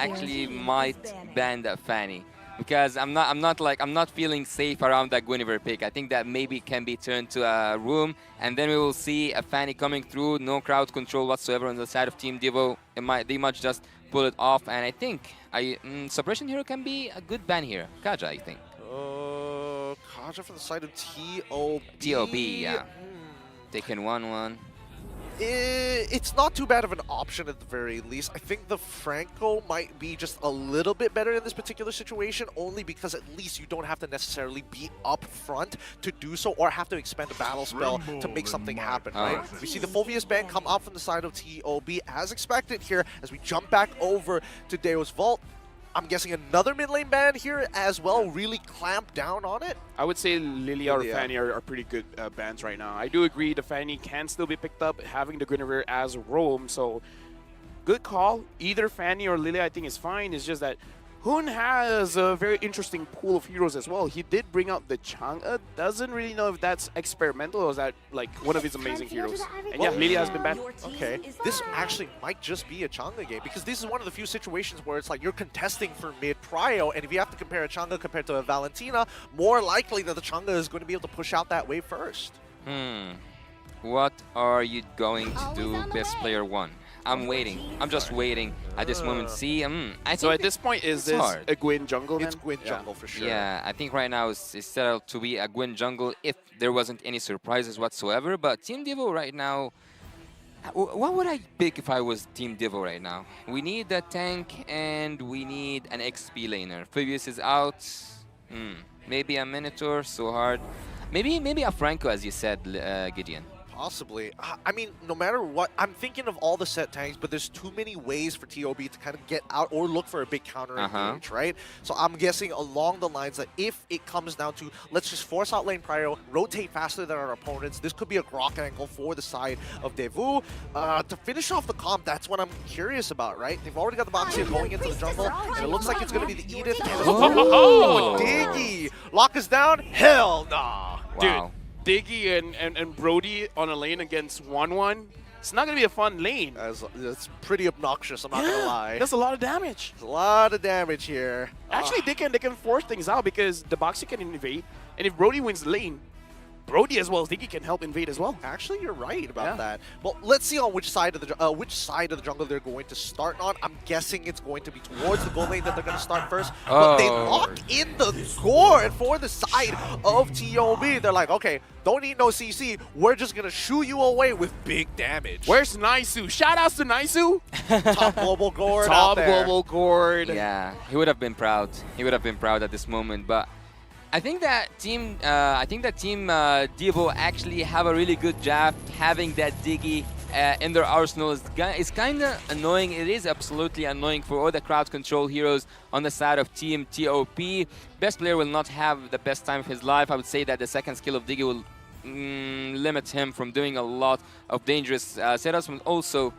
actually might ban that Fanny because I'm not feeling safe around that Guinevere pick. I think that maybe can be turned to a room, and then we will see a Fanny coming through, no crowd control whatsoever on the side of Team Devu. They might just pull it off, and I think Suppression Hero can be a good ban here. Kaja, I think. Kaja from the side of TOB. TOB, yeah. Taking 1-1. It's not too bad of an option at the very least. I think the Franco might be just a little bit better in this particular situation, only because at least you don't have to necessarily be up front to do so or have to expend a battle spell to make something happen, right? We see the Fulvius ban come up from the side of TOB as expected here as we jump back over to Deo's Vault. I'm guessing another mid lane ban here as well, really clamp down on it. I would say Lilia or Fanny are pretty good bans right now. I do agree the Fanny can still be picked up, having the Guinevere as roam, so good call. Either Fanny or Lilia I think is fine. It's just that Hoon has a very interesting pool of heroes as well. He did bring out the Chang'e. Doesn't really know if that's experimental or is that like one of his amazing heroes. And yeah, Lilia has been banned. Okay, this actually might just be a Chang'e game because this is one of the few situations where it's like you're contesting for mid prio, and if you have to compare a Chang'e compared to a Valentina, more likely that the Chang'e is going to be able to push out that wave first. What are you going to do, best player 1? I'm waiting. I'm just waiting at this moment. See, so at this point, is this hard. a Gwyn jungle then? It's Gwyn jungle for sure. Yeah, I think right now it's set out to be a Gwyn jungle if there wasn't any surprises whatsoever. But Team Devu right now, what would I pick if I was Team Devu right now? We need a tank and we need an XP laner. Phoebus is out. Maybe a Minotaur, so hard. Maybe a Franco, as you said, Gideon. Possibly. I mean, no matter what, I'm thinking of all the set tanks, but there's too many ways for TOB to kind of get out or look for a big counter engage, right? So I'm guessing along the lines that if it comes down to, let's just force out lane prio, rotate faster than our opponents, this could be a grok angle for the side of Devu. To finish off the comp, that's what I'm curious about, right? They've already got the box here going into the jungle, and it looks like it's going to be the Edith. And Diggy! Lock us down? Hell nah! Wow. Dude. Diggy and Brody on a lane against 1-1. It's not going to be a fun lane. It's pretty obnoxious, I'm not going to lie. That's a lot of damage. There's a lot of damage here. Actually, they can force things out because the Boxy can invade. And if Brody wins the lane, Brody as well as Diggy can help invade as well. Actually, you're right about that. Well, let's see on which side of the jungle they're going to start on. I'm guessing it's going to be towards the gold lane that they're going to start first. But they lock in the gourd for the side of TOB. They're like, okay, don't need no CC. We're just going to shoo you away with big damage. Where's Naisu? Shoutouts to Naisu. Top global gourd Top global gourd. Yeah, he would have been proud. He would have been proud at this moment, but I think that Team Devu actually have a really good job having that Diggy in their arsenal. It's kind of annoying. It is absolutely annoying for all the crowd control heroes on the side of Team TOP. Best player will not have the best time of his life. I would say that the second skill of Diggy will limit him from doing a lot of dangerous setups. And also,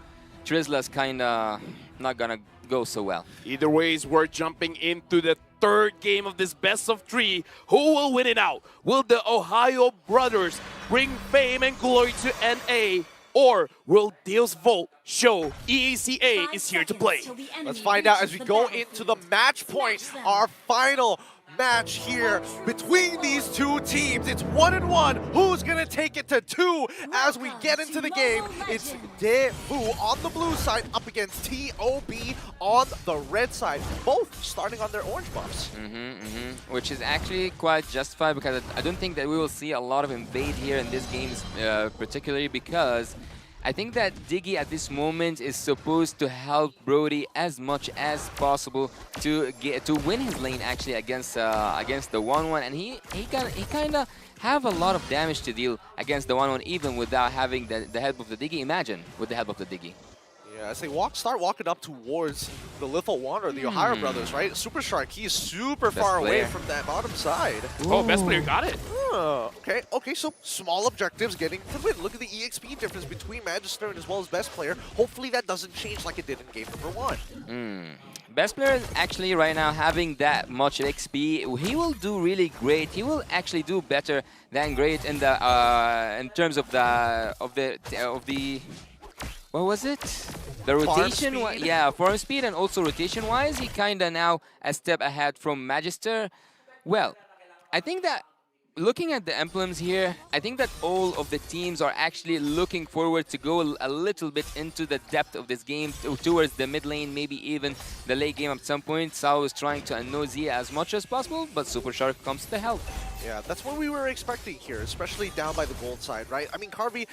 Trisla's kind of not gonna go so well. Either ways, we're jumping into the third game of this best of 3. Who will win it out? Will the Ohio brothers bring fame and glory to NA? Or will Deo's Vault show EACA is here to play? Let's find out as we go into the match point. Our final match here between these two teams. It's 1-1. Who's gonna take it to 2 as we get into the game? It's Devu on the blue side up against TOB on the red side, both starting on their orange buffs. Which is actually quite justified because I don't think that we will see a lot of invade here in this game, particularly because I think that Diggy at this moment is supposed to help Brody as much as possible to win his lane actually against the 1-1, and he kind of have a lot of damage to deal against the 1-1 even without having the help of the Diggy. Imagine with the help of the Diggy. Yeah, as they start walking up towards the Lethal Wanderer, the O'Hara brothers, right? Super Shark, he's super far away from that bottom side. Oh, best player got it. Okay, so small objectives getting to win. Look at the EXP difference between Magister and as well as Best Player. Hopefully that doesn't change like it did in game number 1. Best Player is actually right now having that much XP. He will do really great. He will actually do better than great in the in terms of the what was it? The rotation, speed. yeah, farm speed and also rotation-wise, he kind of now a step ahead from Magister. Well, I think that looking at the emblems here, I think that all of the teams are actually looking forward to go a little bit into the depth of this game towards the mid lane, maybe even the late game at some point. Sao is trying to annoy Zia as much as possible, but Super Shark comes to help. Yeah, that's what we were expecting here, especially down by the gold side, right? I mean, Carvey,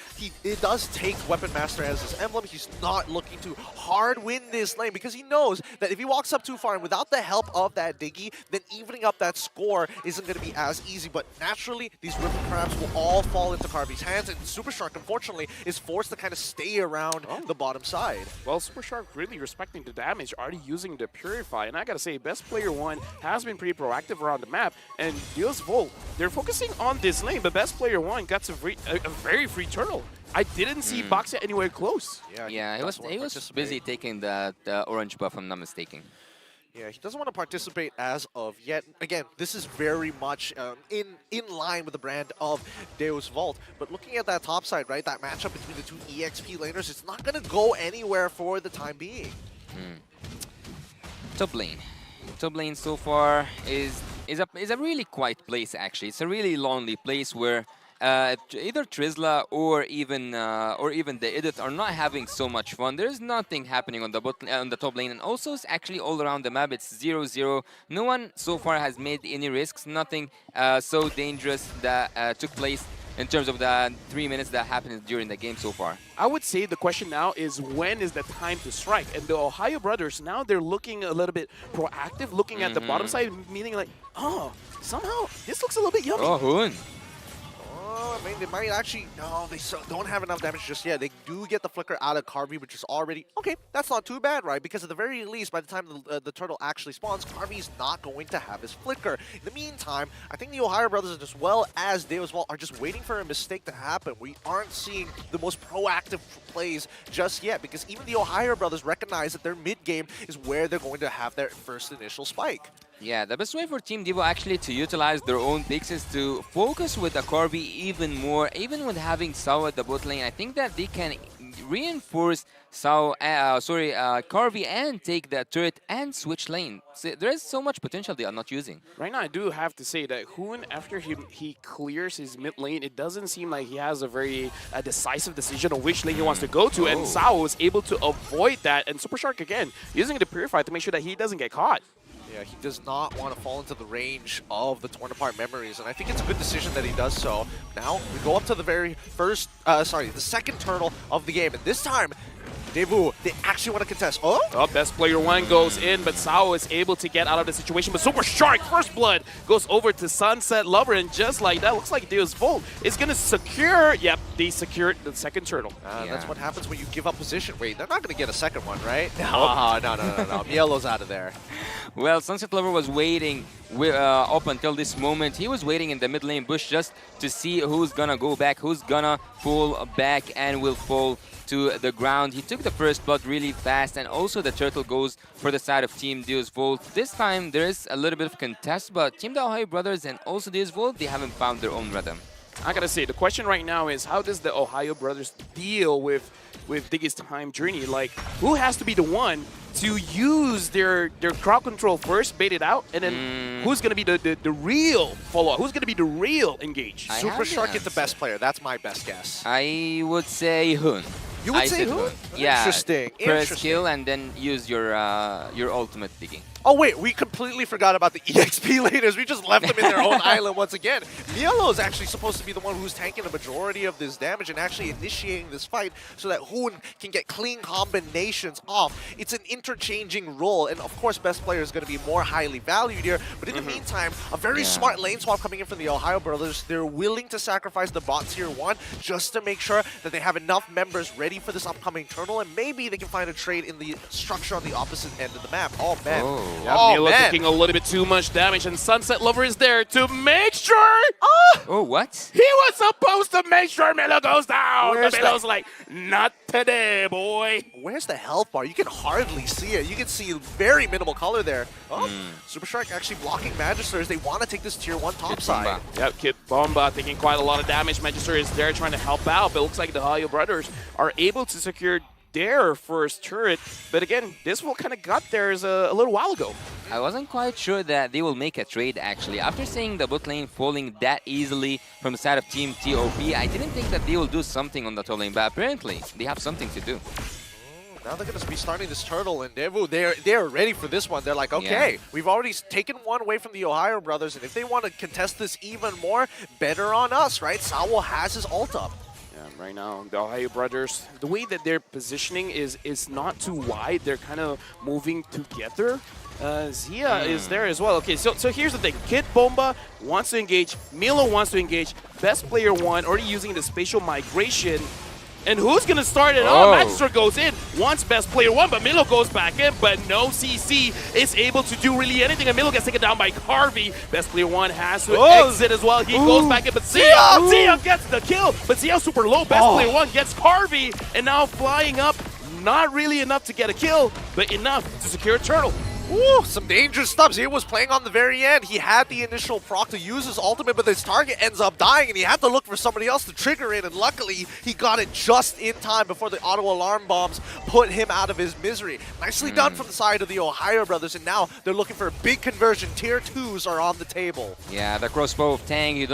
it does take Weapon Master as his emblem. He's not looking to hard win this lane because he knows that if he walks up too far and without the help of that Diggy, then evening up that score isn't going to be as easy. But naturally, these Ripping Crabs will all fall into Carvey's hands, and Super Shark, unfortunately, is forced to kind of stay around the bottom side. Well, Super Shark really respecting the damage, already using the Purify. And I gotta say, Best Player 1 has been pretty proactive around the map, and Deals Volt, they're focusing on this lane, but Best Player 1 got a very free turtle. I didn't see Boxia anywhere close. Yeah, he was busy taking the orange buff, if I'm not mistaken. Yeah, he doesn't want to participate as of yet. Again, this is very much in line with the brand of Deus Vault. But looking at that top side, right, that matchup between the two EXP laners, it's not going to go anywhere for the time being. Top lane. Top lane so far is a really quiet place, actually. It's a really lonely place where either Trizla or even the Edit are not having so much fun. There's nothing happening on the top lane, and also it's actually all around the map. It's 0-0. No one so far has made any risks. Nothing so dangerous that took place in terms of the 3 minutes that happened during the game so far. I would say the question now is when is the time to strike? And the Ohio brothers, now they're looking a little bit proactive, looking at the bottom side, meaning like, oh, somehow this looks a little bit yummy. Oh, Hoon. I mean, they might actually... No, they don't have enough damage just yet. They do get the flicker out of Carvey, which is already... Okay, that's not too bad, right? Because at the very least, by the time the turtle actually spawns, Carvey's not going to have his flicker. In the meantime, I think the Ohio brothers, as well as Deus Vault, are just waiting for a mistake to happen. We aren't seeing the most proactive plays just yet, because even the Ohio brothers recognize that their mid-game is where they're going to have their first initial spike. Yeah, the best way for Team Devu actually to utilize their own picks is to focus with the Corby even more, even with having Sao at the bot lane. I think that they can reinforce Corby and take that turret and switch lane. So there is so much potential they are not using. Right now, I do have to say that Hoon, after he clears his mid lane, it doesn't seem like he has a very decisive decision on which lane he wants to go to, and Sao was able to avoid that. And Super Shark, again, using the Purify to make sure that he doesn't get caught. Yeah, he does not want to fall into the range of the torn apart memories, and I think it's a good decision that he does so. Now, we go up to the very first, the second turtle of the game, and this time, Devu, they actually want to contest. Oh, Best Player 1 goes in, but Sao is able to get out of the situation. But Super Shark, first blood, goes over to Sunset Lover, and just like that, looks like Deus Volt is going to secure. Yep, they secured the second turtle. That's what happens when you give up position. Wait, they're not going to get a second one, right? No. Mielo's out of there. Well, Sunset Lover was waiting up until this moment. He was waiting in the mid lane bush just to see who's gonna go back, who's gonna pull back and will fall to the ground. He took the first blood really fast, and also the turtle goes for the side of Team Deus Volt. This time there is a little bit of contest, but Team the Ohio brothers and also Deus Volt, they haven't found their own rhythm. I gotta say, the question right now is how does the Ohio brothers deal with Diggy's time journey? Like, who has to be the one to use their crowd control first, bait it out, and then who's gonna be the real follow-up? Who's gonna be the real engage? Super Shark is the best player. That's my best guess. I would say Hoon. You would say Hoon? Yeah. Interesting. Press kill and then use your ultimate digging. Oh wait, we completely forgot about the EXP laners. We just left them in their own island once again. Mielo is actually supposed to be the one who's tanking the majority of this damage and actually initiating this fight so that Hoon can get clean combinations off. It's an interchanging role, and of course best player is going to be more highly valued here. But in the meantime, a very smart lane swap coming in from the Ohio brothers. They're willing to sacrifice the bot tier 1 just to make sure that they have enough members ready for this upcoming turtle, and maybe they can find a trade in the structure on the opposite end of the map. Oh man. Yeah, Milo taking a little bit too much damage, and Sunset Lover is there to make sure. Oh, what? He was supposed to make sure Milo goes down. Where's But Milo's like, not today, boy. Where's the health bar? You can hardly see it. You can see very minimal color there. Oh, Super Shark actually blocking Magisters. They want to take this tier 1 top side. Yep, Kid Bomba taking quite a lot of damage. Magister is there trying to help out, but it looks like the Ohio brothers are able to secure their first turret. But again, this will kind of got theirs a little while ago. I wasn't quite sure that they will make a trade, actually. After seeing the bot lane falling that easily from the side of Team TOP, I didn't think that they will do something on the top lane, but apparently they have something to do. Now they're going to be starting this turtle, and Devu, they're ready for this one. They're like, okay, we've already taken one away from the Ohio brothers, and if they want to contest this even more, better on us, right? Sawo has his ult up. Yeah, right now, the Ohio brothers, the way that they're positioning is not too wide. They're kind of moving together. Zia is there as well. Okay, so here's the thing. Kid Bomba wants to engage. Milo wants to engage. Best player one already using the spatial migration. And who's going to start it off? Magister goes in, wants best player one, but Milo goes back in, but no CC is able to do really anything, and Milo gets taken down by Carvey. Best player one has to exit as well. He goes back in, but Zia gets the kill, but Zia's super low. Best player one gets Carvey, and now flying up, not really enough to get a kill, but enough to secure a turtle. Ooh, some dangerous stuff. Zia was playing on the very end. He had the initial proc to use his ultimate, but his target ends up dying, and he had to look for somebody else to trigger it, and luckily, he got it just in time before the auto alarm bombs put him out of his misery. Nicely done from the side of the Ohio brothers, and now they're looking for a big conversion. Tier 2s are on the table. Yeah, the crossbow of Tang, you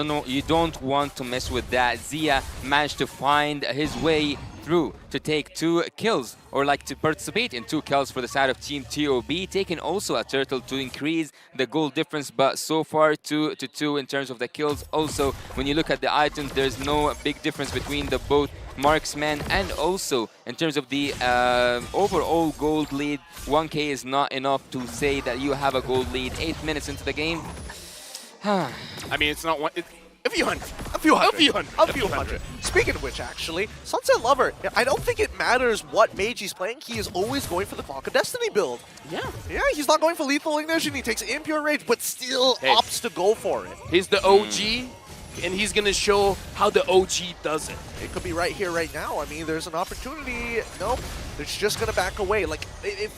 don't want to mess with that. Zia managed to find his way through to take 2 kills, or like to participate in 2 kills for the side of Team TOB, taking also a turtle to increase the goal difference, but so far 2-2 in terms of the kills. Also, when you look at the items, there's no big difference between the both marksman, and also in terms of the overall gold lead, 1k is not enough to say that you have a gold lead 8 minutes into the game. I mean, it's not one. A few hundred. A few hundred. Speaking of which, actually, Sunset Lover, I don't think it matters what mage he's playing. He is always going for the Clock of Destiny build. Yeah, he's not going for Lethal Ignition. He takes Impure Rage, but still opts to go for it. He's the OG, and he's going to show how the OG does it. It could be right here, right now. I mean, there's an opportunity. Nope. They're just going to back away. Like, if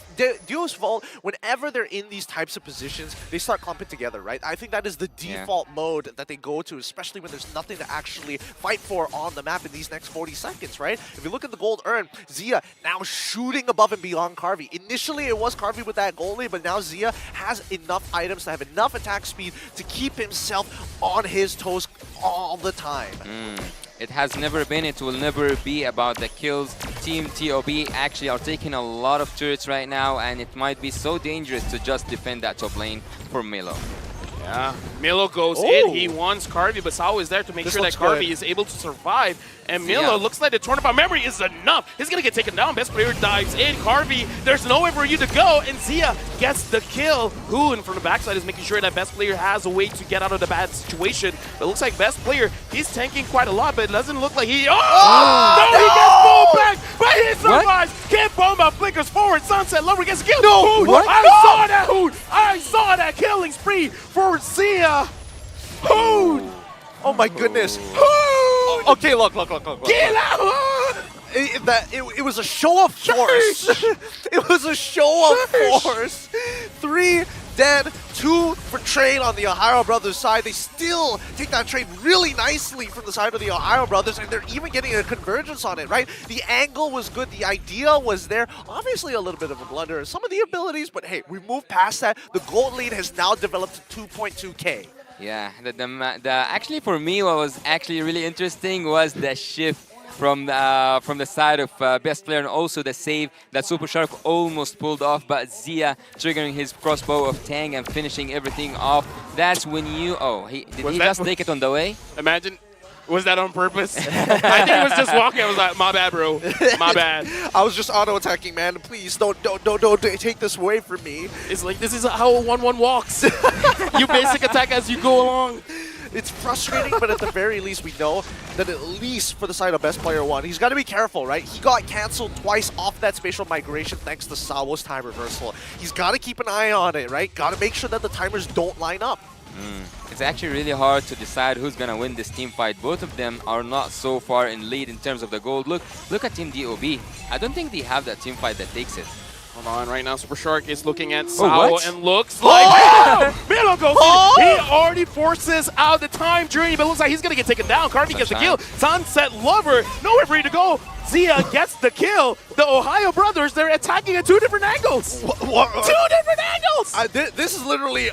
Duo's Vault, whenever they're in these types of positions, they start clumping together, right? I think that is the default mode that they go to, especially when there's nothing to actually fight for on the map in these next 40 seconds, right? If you look at the gold earned, Zia now shooting above and beyond Carvey. Initially, it was Carvey with that gold lead, but now Zia has enough items to have enough attack speed to keep himself on his toes all the time. It has never been, it will never be about the kills. Team TOB actually are taking a lot of turrets right now, and it might be so dangerous to just defend that top lane for Milo. Yeah, Milo goes in, he wants Carvey, but Sao is there to make sure that Carvey is able to survive. And Milo looks like the Tournament Memory is enough. He's going to get taken down. Best player dives in. Carvey, there's nowhere for you to go. And Zia gets the kill. Who, from the backside, is making sure that best player has a way to get out of the bad situation. But it looks like best player, he's tanking quite a lot, but it doesn't look like he... No! He gets pulled back, but he survives. Kid Bomba flickers forward. Sunset Lover gets a kill. No! What? I saw that, Hood! I saw that killing spree for Zia. Hood! Oh my goodness. Okay, look. Get out! It was a show of force. It was a show of force. 3 dead, 2 for trade on the Ohio brothers side. They still take that trade really nicely from the side of the Ohio brothers, and they're even getting a convergence on it, right? The angle was good. The idea was there. Obviously a little bit of a blunder in some of the abilities, but hey, we moved past that. The gold lead has now developed to 2.2k. Yeah, actually for me what was actually really interesting was the shift from the side of best player, and also the save that Super Shark almost pulled off, but Zia triggering his crossbow of Tang and finishing everything off. That's when you... did he just take it on the way? Imagine... Was that on purpose? I think he was just walking. I was like, my bad, bro. My bad. I was just auto-attacking, man. Please, don't take this away from me. It's like, this is how a 1-1 walks. You basic attack as you go along. It's frustrating, but at the very least, we know that at least for the side of best player one, he's got to be careful, right? He got canceled twice off that spatial migration thanks to Sawo's time reversal. He's got to keep an eye on it, right? Got to make sure that the timers don't line up. It's actually really hard to decide who's gonna win this team fight. Both of them are not so far in lead in terms of the gold. Look at Team DOB. I don't think they have that team fight that takes it. Hold on, right now Super Shark is looking at Oh, Sao what? and looks like Milo goes in. He already forces out the time journey, but it looks like he's gonna get taken down. Carvey gets the kill. Sunset Lover, nowhere for you to go. Zia gets the kill. The Ohio brothers, they're attacking at 2 different angles. 2 different angles! This is literally...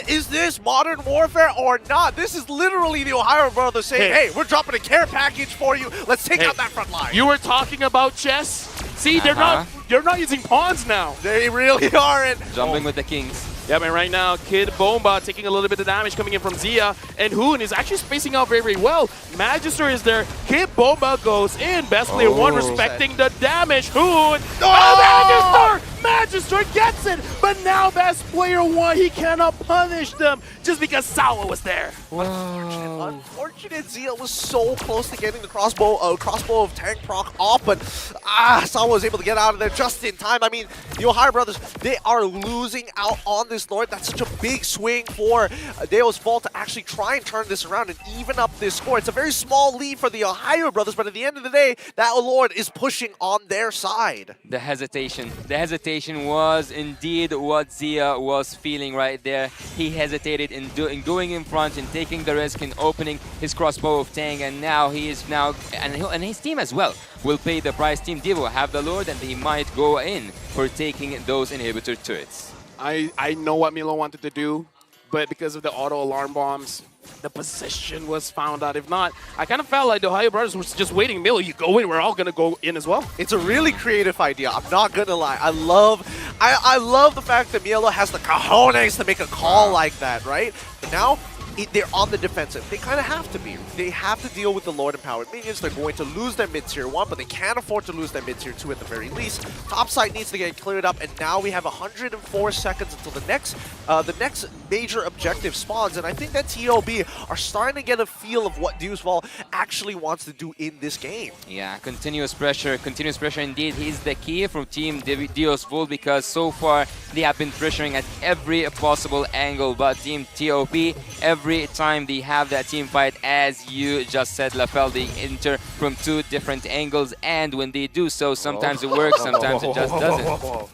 Is this Modern Warfare or not? This is literally the Ohio brothers saying, hey, we're dropping a care package for you. Let's take out that front line. You were talking about chess? See, they're not using pawns now. They really aren't. Jumping with the kings. Yeah, man, right now, Kid Bomba taking a little bit of damage coming in from Zia, and Hoon is actually spacing out very, very well. Magister is there. Kid Bomba goes in. Best player 1 respecting the damage. Hoon. Oh, Magister! Magister gets it, but now best player 1, he cannot punish them just because Sawa was there. Wow. Unfortunate. Zia was so close to getting the crossbow of tank proc off, but Sawa was able to get out of there just in time. I mean, the Ohio brothers, they are losing out on this Lord. That's such a big swing for Deo's Vault to actually try and turn this around and even up this score. It's a very small lead for the Ohio brothers, but at the end of the day, that Lord is pushing on their side. The hesitation was indeed what Zia was feeling right there. He hesitated in going in front and taking the risk in opening his crossbow of Tang, and now he is and his team as well will pay the price. Team Devu have the Lord, and they might go in for taking those inhibitor turrets. I know what Milo wanted to do, but because of the auto alarm bombs, the position was found out. If not, I kind of felt like the Ohio brothers was just waiting. Milo, you go in, we're all going to go in as well. It's a really creative idea. I'm not going to lie. I love the fact that Milo has the cojones to make a call like that, right? But now, they're on the defensive. They kind of have to be. They have to deal with the Lord Empowered Minions. They're going to lose their mid-tier 1, but they can't afford to lose their mid-tier 2 at the very least. Top side needs to get cleared up, and now we have 104 seconds until the next major objective spawns, and I think that TOB are starting to get a feel of what Deus Vault actually wants to do in this game. Yeah, continuous pressure indeed. He's the key from Team Deus Vault, because so far they have been pressuring at every possible angle, but Team TOP, every time they have that team fight, as you just said, Lafel, they enter from 2 different angles, and when they do so, sometimes it works, sometimes it just doesn't.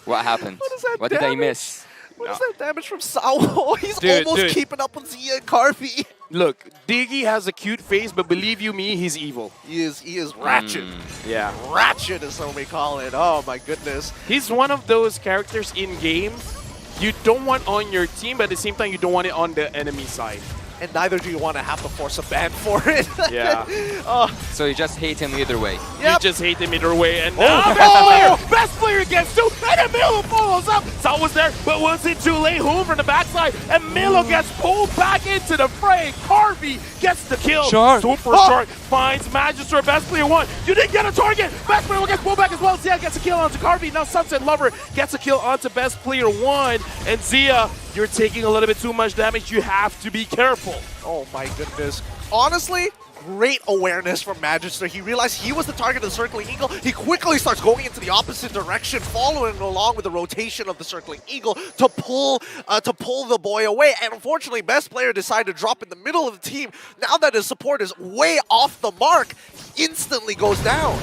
What happened? What did I miss? What is that damage from Sao? He's almost keeping up with Zia and Carvey. Look, Diggy has a cute face, but believe you me, he's evil. He is ratchet. Yeah. Ratchet is what we call it. Oh my goodness. He's one of those characters in game you don't want on your team, but at the same time you don't want it on the enemy side. And neither do you want to have to force a ban for it. Yeah. So you just hate him either way. Yep. You just hate him either way. And now best player gets 2, and then Milo follows up. Sal was there, but was it too late? Home from the backside, and Milo gets pulled back into the fray. Carvey gets the kill. Super Shark finds Magister, best player 1. You didn't get a target. Best player 1 gets pulled back as well. Zia gets a kill onto Carvey. Now Sunset Lover gets a kill onto best player 1. And Zia, you're taking a little bit too much damage. You have to be careful. Oh my goodness. Honestly, great awareness from Magister. He realized he was the target of the Circling Eagle. He quickly starts going into the opposite direction, following along with the rotation of the Circling Eagle to pull the boy away. And unfortunately, best player decided to drop in the middle of the team. Now that his support is way off the mark, instantly goes down.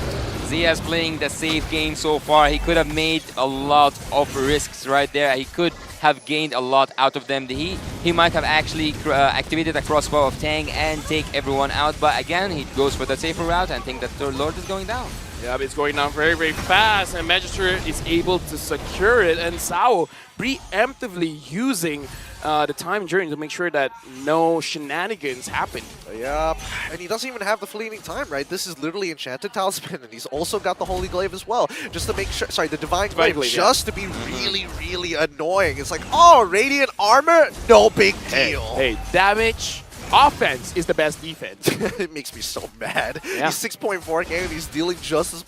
Zia's playing the safe game so far. He could have made a lot of risks right there. He could have gained a lot out of them. He might have actually activated a crossbow of Tang and take everyone out, but again, he goes for the safer route and think that the Lord is going down. Yeah, but it's going down very, very fast, and Magister is able to secure it, and Sao preemptively using the time journey to make sure that no shenanigans happen. Yep, and he doesn't even have the fleeting time, right? This is literally Enchanted Talisman, and he's also got the Holy Glaive as well, just to make sure, sorry, the Divine Glaive, just to be really, really annoying. It's like, oh, Radiant Armor? No big deal. Hey, damage. Offense is the best defense. It makes me so mad. Yeah. He's 6.4k and he's dealing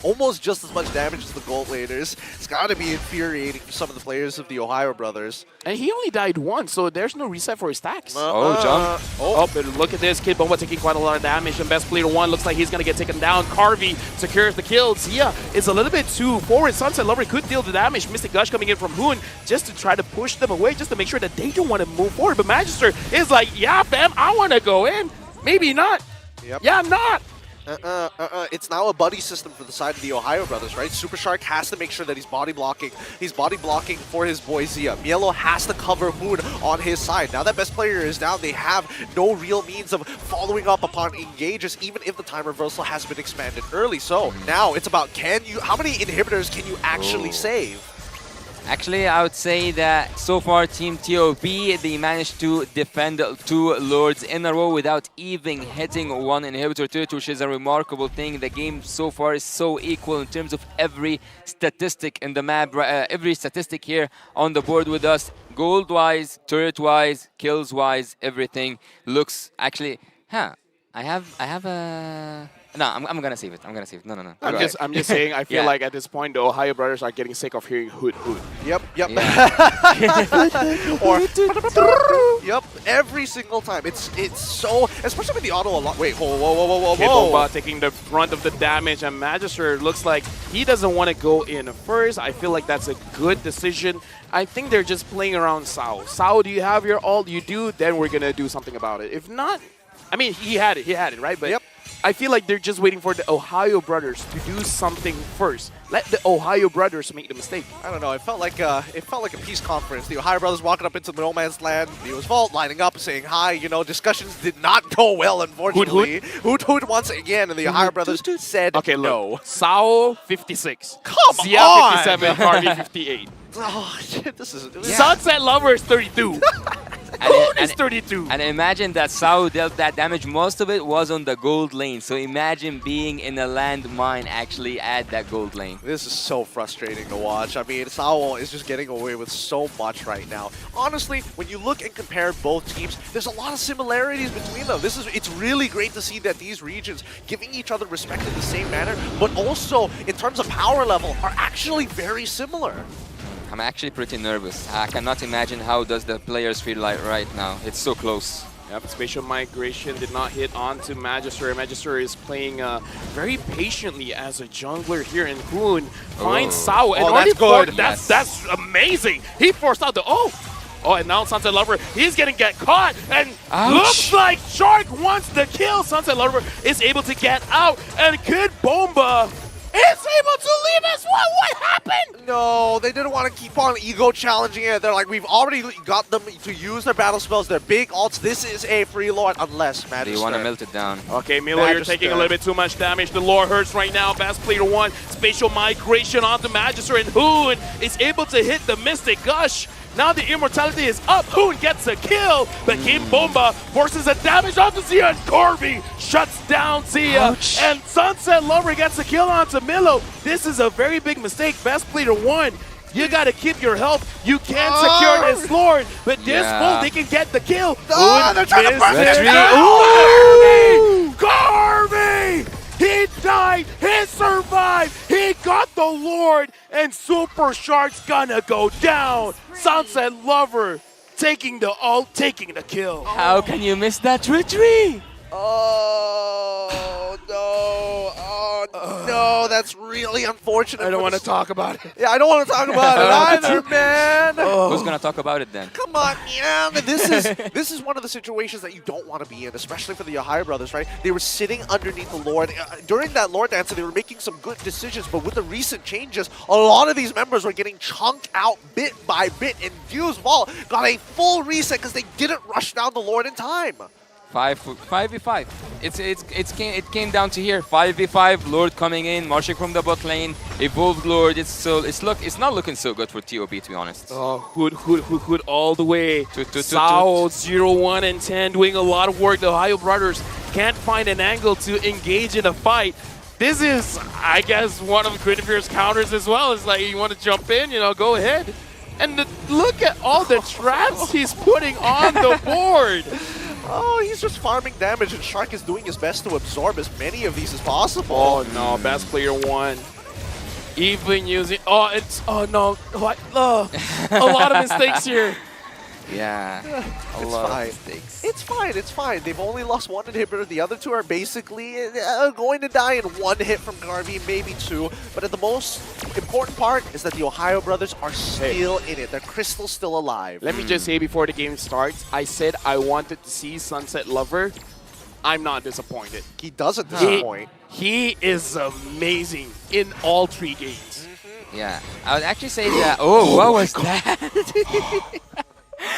almost just as much damage as the Gold Laners. It's got to be infuriating for some of the players of the Ohio brothers. And he only died once, so there's no reset for his stacks. Jump. But look at this. Kid Bomba taking quite a lot of damage, and best player 1 looks like he's going to get taken down. Carvey secures the kill. Zia is a little bit too forward. Sunset Lover could deal the damage. Mystic Gush coming in from Hoon just to try to push them away, just to make sure that they don't want to move forward. But Magister is like, yeah, fam, I want to go in. Maybe not. Yep. Yeah, I'm not. It's now a buddy system for the side of the Ohio brothers, right? Super Shark has to make sure that he's body blocking. He's body blocking for his boy Zia. Mielo has to cover Hoon on his side. Now that best player is down, they have no real means of following up upon engages, even if the time reversal has been expanded early. So now it's about how many inhibitors can you actually save? Actually, I would say that so far Team TOB, they managed to defend 2 Lords in a row without even hitting 1 inhibitor to it, which is a remarkable thing. The game so far is so equal in terms of every statistic in the map, every statistic here on the board with us. Gold-wise, turret-wise, kills-wise, everything looks actually... I have a... No, I'm gonna save it. I'm gonna save it. No. I'm just saying. I feel like at this point the Ohio brothers are getting sick of hearing hoot hoot. Yep. Yeah. Or yep. Every single time. It's so, especially with the auto a lot. Wait, whoa. Bomba taking the brunt of the damage, and Magister looks like he doesn't want to go in first. I feel like that's a good decision. I think they're just playing around Sao. Sao, do you have your ult? You do. Then we're gonna do something about it. If not, I mean, he had it, right? But yep. I feel like they're just waiting for the Ohio brothers to do something first. Let the Ohio brothers make the mistake. I don't know. It felt like a peace conference. The Ohio brothers walking up into the no man's land. Neo's Vault lining up, saying hi. You know, discussions did not go well, unfortunately. Hoot once again, and the Ohio brothers said okay, no. Look, Sao 56. Come Zia on. 57. Harvey 58. Oh shit! This is Sunset Lovers 32. Hoon is 32. And imagine that Sao dealt that damage. Most of it was on the gold lane. So imagine being in a landmine actually at that gold lane. This is so frustrating to watch. I mean, Sao is just getting away with so much right now. Honestly, when you look and compare both teams, there's a lot of similarities between them. It's really great to see that these regions giving each other respect in the same manner, but also in terms of power level are actually very similar. I'm actually pretty nervous. I cannot imagine how does the players feel like right now. It's so close. Yep, Spatial Migration did not hit onto Magister. Magister is playing very patiently as a jungler here, in Hoon finds Sao. And that's good. That's amazing. He forced out the and now Sunset Lover, he's gonna get caught, and looks like Shark wants the kill. Sunset Lover is able to get out, and Kid Bomba is able to leave as well. What happened? No, they didn't want to keep on ego challenging it. They're like, we've already got them to use their battle spells, their big ults. This is a free lord, unless Magister. They want to melt it down. Okay, Milo, you're taking a little bit too much damage. The lore hurts right now. Best player 1, Spatial Migration onto Magister, and Hoon is able to hit the Mystic Gush. Now the immortality is up. Hoon gets a kill, but King Bomba forces a damage onto Zia, and Corby shuts down Zia. Ouch. And Sunset Lover gets a kill onto Milo. This is a very big mistake. Best player 1, you gotta keep your health. You can't secure this Lord, but this fool, they can get the kill. They're trying to burn it. Corby! He died, he survived, he got the Lord, and Super Shark's gonna go down. Sunset Lover taking the ult, taking the kill. How can you miss that treachery? Oh, no. Oh, no. That's really unfortunate. I don't want to talk about it. Yeah, I don't want to talk about it either, man. Who's going to talk about it then? Come on, man. This is one of the situations that you don't want to be in, especially for the Ohio brothers, right? They were sitting underneath the Lord. During that Lord dance, they were making some good decisions, but with the recent changes, a lot of these members were getting chunked out bit by bit, and Fuse Vault got a full reset because they didn't rush down the Lord in time. 5v5. It came down to here. 5v5. Lord coming in, marching from the bot lane. Evolved Lord. It's not looking so good for TOB, to be honest. Oh, Hood all the way. Sao 0-1 and 10 doing a lot of work. The Ohio brothers can't find an angle to engage in a fight. This is, I guess, one of Guinevere's counters as well. It's like, you want to jump in, go ahead. And look at all the traps he's putting on the board. Oh, he's just farming damage, and Shark is doing his best to absorb as many of these as possible. Oh no, best player 1. Even using, a lot of mistakes here. Yeah, a lot of mistakes. It's fine. They've only lost 1 inhibitor. The other 2 are basically going to die in 1 hit from Garvey, maybe 2. But the most important part is that the Ohio brothers are still in it. Their Crystal's still alive. Let me just say before the game starts, I said I wanted to see Sunset Lover I'm not disappointed. He doesn't disappoint. He is amazing in all 3 games. Yeah, I would actually say that. Oh, what was that?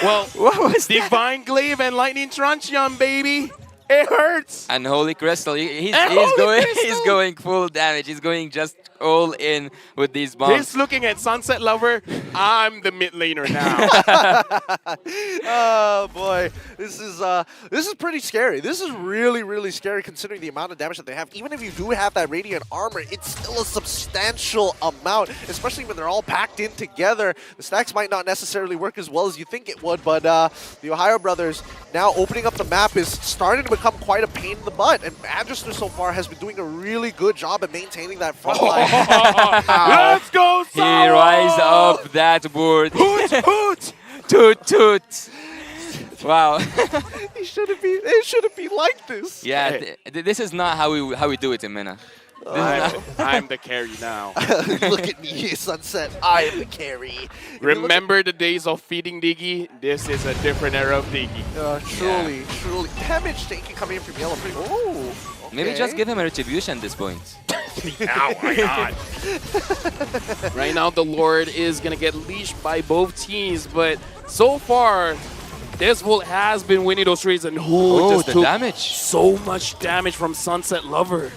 Well, What was that? Divine Glaive and Lightning Truncheon, baby. It hurts. And Holy Crystal, he's Holy going Crystal! he's going full damage. He's going just all in with these bombs. He's looking at Sunset Lover. I'm the mid laner now. Oh boy, this is pretty scary. This is really scary considering the amount of damage that they have. Even if you do have that radiant armor, it's still a substantial amount, especially when they're all packed in together. The stacks might not necessarily work as well as you think it would, but the Ohio brothers now opening up the map is starting to become quite a pain in the butt, and Magister so far has been doing a really good job at maintaining that front line. Let's go, He rise up that board. Hoot, hoot. Toot toot. Wow. It shouldn't be like this. Yeah, this is not how we do it in MENA. I'm the carry now. Look at me, Sunset. I am the carry. Remember the days of feeding Diggy? This is a different era of Diggy. Truly. Damage taken coming in from Yellow. Oh, okay. Maybe just give him a retribution at this point. Oh my god. Right now, the Lord is going to get leashed by both teams, but so far, Devu has been winning those trades, and just the took damage. so much damage from Sunset Lover.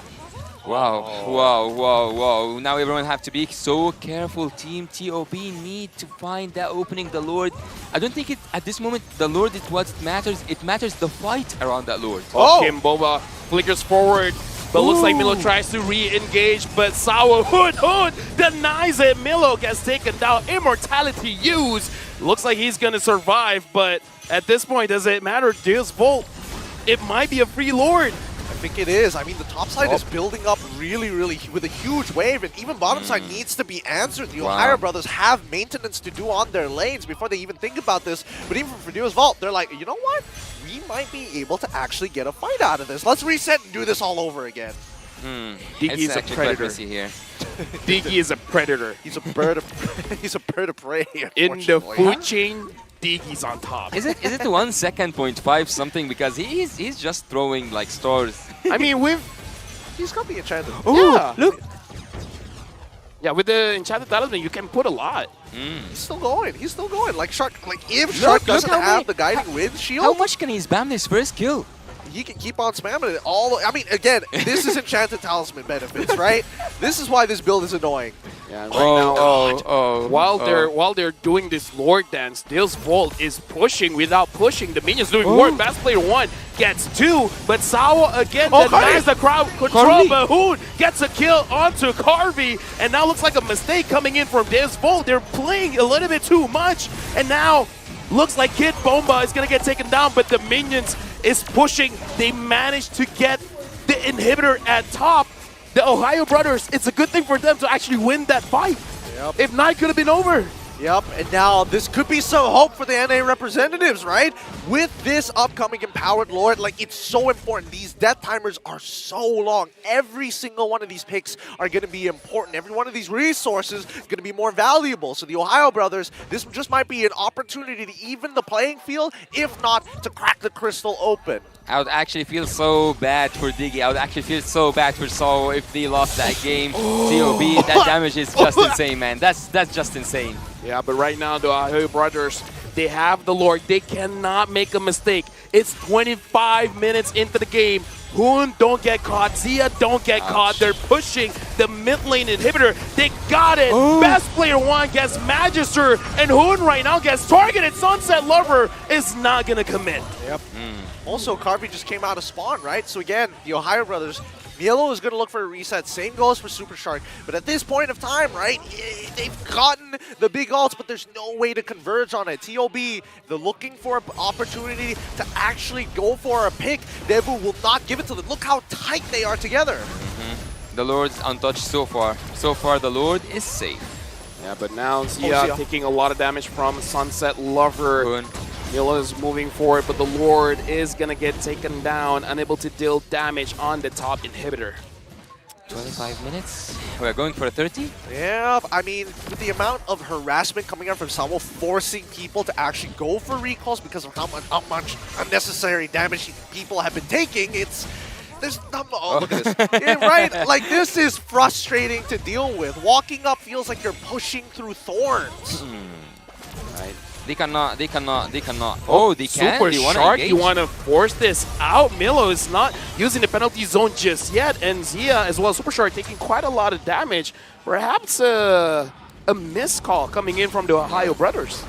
Wow. Now everyone have to be so careful. Team TOB need to find that opening. The Lord, I don't think at this moment the Lord is what matters. It matters the fight around that Lord. Kim Boba flickers forward, but looks like Milo tries to re-engage, but Sawa Hood denies it. Milo gets taken down. Immortality used. Looks like he's going to survive, but at this point, does it matter? Devu, it might be a free Lord. I think it is. I mean, the top side is building up really with a huge wave, and even bottom side needs to be answered. The Ohio brothers have maintenance to do on their lanes before they even think about this. But even for Devu's Vault, they're like, you know what? We might be able to actually get a fight out of this. Let's reset and do this all over again. Diggy is a predator. Here. Diggy is a predator. He's a bird of he's a bird of prey. In the food chain, Diggy's on top. Is it 1 second 0.5 something? Because he's just throwing like stars. I mean, he's got the enchanted. Yeah, look. Yeah, with the enchanted talisman, you can put a lot. He's still going. Like Shark. Like if Shark doesn't have the guiding wind shield, how much can he spam this first kill? He can keep on spamming it all. I mean, again, this is enchanted talisman benefits, right? This is why this build is annoying. Yeah, right now, while they're doing this Lord dance, Devu is pushing without pushing. The minions doing work. Best player 1 gets 2, but Sawa again denies the crowd control. Bahoon gets a kill onto Carvey, and now looks like a mistake coming in from Devu. They're playing a little bit too much, and now looks like Kid Bomba is gonna get taken down, but the minions is pushing. They managed to get the inhibitor at top. The Ohio brothers, it's a good thing for them to actually win that fight. Yep. If not, it could have been over. Yep, and now this could be some hope for the NA representatives, right? With this upcoming Empowered Lord, like, it's so important. These death timers are so long. Every single one of these picks are going to be important. Every one of these resources is going to be more valuable. So the Ohio brothers, this just might be an opportunity to even the playing field, if not to crack the crystal open. I would actually feel so bad for Diggy. I would actually feel so bad for Saul if they lost that game. TOB, that damage is just insane, man. That's just insane. Yeah, but right now, the Ohio brothers, they have the Lord. They cannot make a mistake. It's 25 minutes into the game. Hoon don't get caught. Zia don't get caught. They're pushing the mid lane inhibitor. They got it. Best player 1 gets Magister, and Hoon right now gets targeted. Sunset Lover is not going to commit. Yep. Also, Carvey just came out of spawn, right? So again, the Ohio brothers, Mielo is going to look for a reset. Same goes for Super Shark. But at this point of time, right, they've gotten the big ults, but there's no way to converge on it. TOB, they're looking for an opportunity to actually go for a pick. Devu will not give it to them. Look how tight they are together. The Lord's untouched so far. So far, the Lord is safe. Yeah, but now Zia taking a lot of damage from Sunset Lover. Milo is moving forward, but the Lord is going to get taken down, unable to deal damage on the top inhibitor. 25 minutes. We're going for a 30? Yeah, I mean, with the amount of harassment coming out from Sawo, forcing people to actually go for recalls because of how much unnecessary damage people have been taking, there's not. Oh, look at this. Yeah, right? Like, this is frustrating to deal with. Walking up feels like you're pushing through thorns. Right. They cannot. Oh, they can. Super They wanna Shark, engage. you want to force this out. Milo is not using the penalty zone just yet, and Zia as well, Super Shark taking quite a lot of damage. Perhaps a missed call coming in from the Ohio brothers.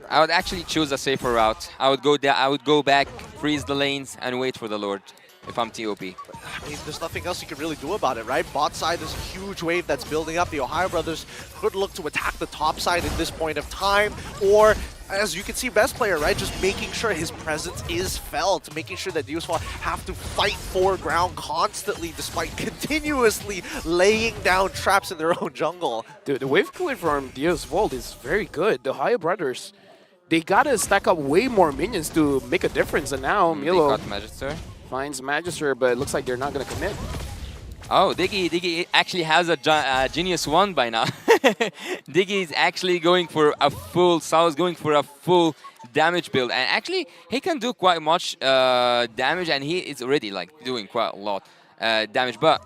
I would actually choose a safer route. I would go back, freeze the lanes, and wait for the Lord if I'm TOP. I mean, there's nothing else you can really do about it, right? Bot side, there's a huge wave that's building up. The Ohio brothers could look to attack the top side at this point of time, or as you can see, best player, right? Just making sure his presence is felt, making sure that Devu have to fight for ground constantly despite continuously laying down traps in their own jungle. Dude, the wave clear from Devu is very good. The Ohio brothers, they gotta stack up way more minions to make a difference, and now Milo They got Magister. finds Magister, but it looks like they're not gonna commit. Oh, Diggy actually has a Genius 1 by now. Diggy is actually going for a full, Sao's going for a full damage build. And actually, he can do quite much damage, and he is already like doing quite a lot damage. But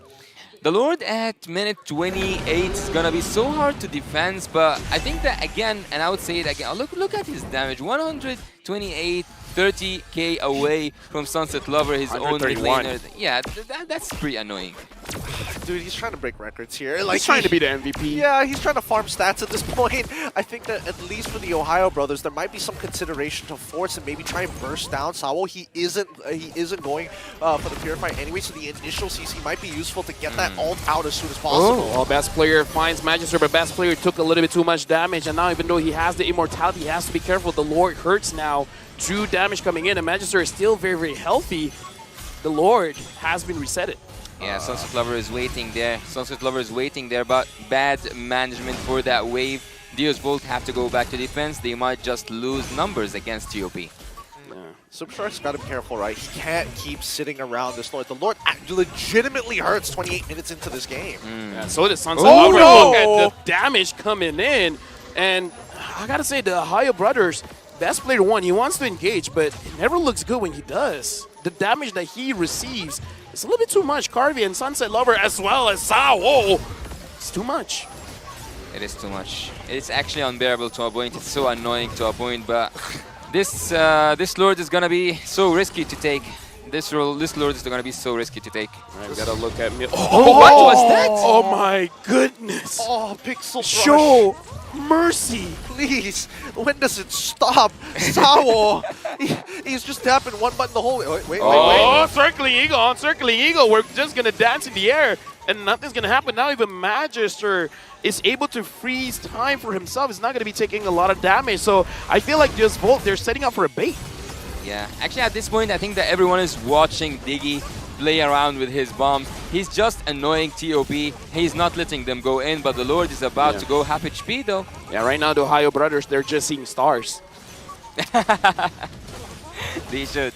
the Lord at minute 28 is gonna be so hard to defend. But I think that again, and I would say it again, look at his damage, 128. 30k away from Sunset Lover, his own mid 131. laner. Yeah, that's pretty annoying. Dude, he's trying to break records here. Like, He's trying to be the MVP. Yeah, he's trying to farm stats at this point. I think that at least for the Ohio brothers, there might be some consideration to force and maybe try and burst down Sawo. He isn't going for the Purify anyway, so the initial CC might be useful to get that ult out as soon as possible. Well, best player finds Magister, but best player took a little bit too much damage, and now even though he has the immortality, he has to be careful. The Lord hurts now. True damage coming in, and Magister is still very, very healthy. The Lord has been resetted. Yeah, Sunset Lover is waiting there. Sunset Lover is waiting there, but bad management for that wave. Devu have to go back to defense. They might just lose numbers against TOP. Yeah. Super Shark's got to be careful, right? He can't keep sitting around this Lord. The Lord legitimately hurts 28 minutes into this game. Yeah, so does Sunset Oh, Lover. no! Look at the damage coming in, and I gotta say, the Ohio brothers, best player one, he wants to engage, but it never looks good when he does. The damage that he receives is a little bit too much. Carvey and Sunset Lover as well as Sao. It's too much. It is too much. It's actually unbearable to a point. It's so annoying to a point, but this Lord is gonna be so risky to take. This Lord is gonna be so risky to take. All right, we gotta look at me. Oh, what was that? Oh my goodness! Oh, Pixel Brush. Show mercy! Please, when does it stop? Sawo, he's just tapping one button the whole way. Wait. Oh, circling eagle. We're just gonna dance in the air, and nothing's gonna happen. Now even Magister is able to freeze time for himself. He's not gonna be taking a lot of damage. So I feel like just Volt, they're setting up for a bait. Yeah, actually at this point, I think that everyone is watching Diggy play around with his bombs. He's just annoying TOP. He's not letting them go in, but the Lord is about to go half HP though. Yeah, right now the Ohio brothers, they're just seeing stars. They should.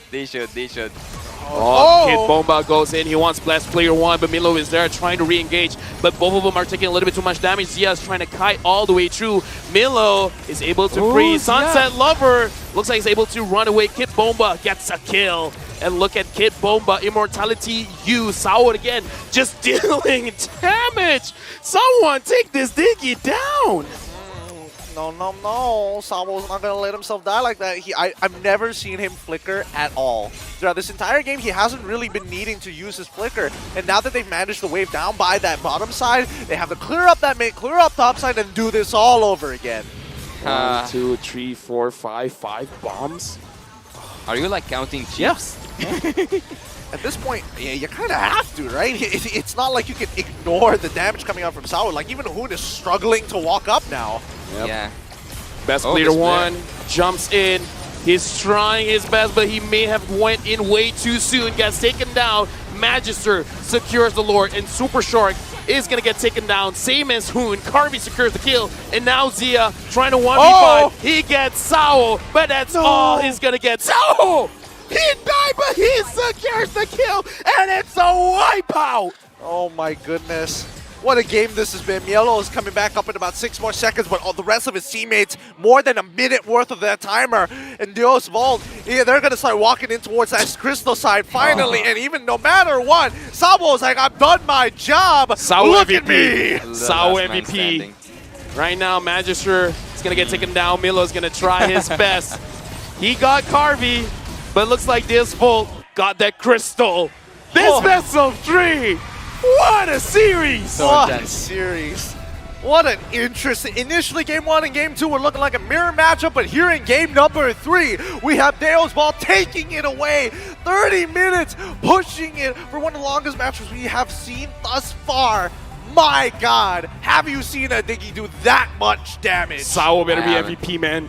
Oh, Kid Bomba goes in. He wants Blast Player 1, but Milo is there trying to re-engage. But both of them are taking a little bit too much damage. Zia is trying to kite all the way through. Milo is able to freeze. Sunset Lover looks like he's able to run away. Kid Bomba gets a kill. And look at Kid Bomba, Immortality U, Sao again, just dealing damage. Someone take this Diggy down. No. Samo's not going to let himself die like that. I've never seen him flicker at all. Throughout this entire game, he hasn't really been needing to use his flicker. And now that they've managed to wave down by that bottom side, they have to clear up that mid, clear up top side, and do this all over again. 1, 2, 3, 4, 5 bombs. Are you like counting chips? At this point, yeah, you kind of have to, right? It's not like you can ignore the damage coming out from Sao. Like, even Hoon is struggling to walk up now. Yep. Yeah. Best player one jumps in. He's trying his best, but he may have went in way too soon. Gets taken down. Magister secures the Lord, and Super Shark is going to get taken down. Same as Hoon. Carvey secures the kill, and now Zia trying to 1v5. He gets Sao, but that's all he's going to get. Sao! He died, but he secures the kill, and it's a wipeout! Oh my goodness. What a game this has been. Mielo is coming back up in about 6 more seconds, but all the rest of his teammates, more than a minute worth of their timer. And Dios Vault, yeah, they're going to start walking in towards that Crystal side finally. And even no matter what, Sabo's like, I've done my job. Sao Look MVP. at me. Sao MVP. Right now, Magister is going to get taken down. Milo's going to try his best. He got Carvey, but it looks like Dios Vault got that Crystal. This best of 3. What a series! What a series. What an interesting. Initially, game 1 and game 2 were looking like a mirror matchup, but here in game number 3, we have Deo's Ball taking it away. 30 minutes, pushing it for one of the longest matches we have seen thus far. My God, have you seen a Diggy do that much damage? Sao better be MVP, man.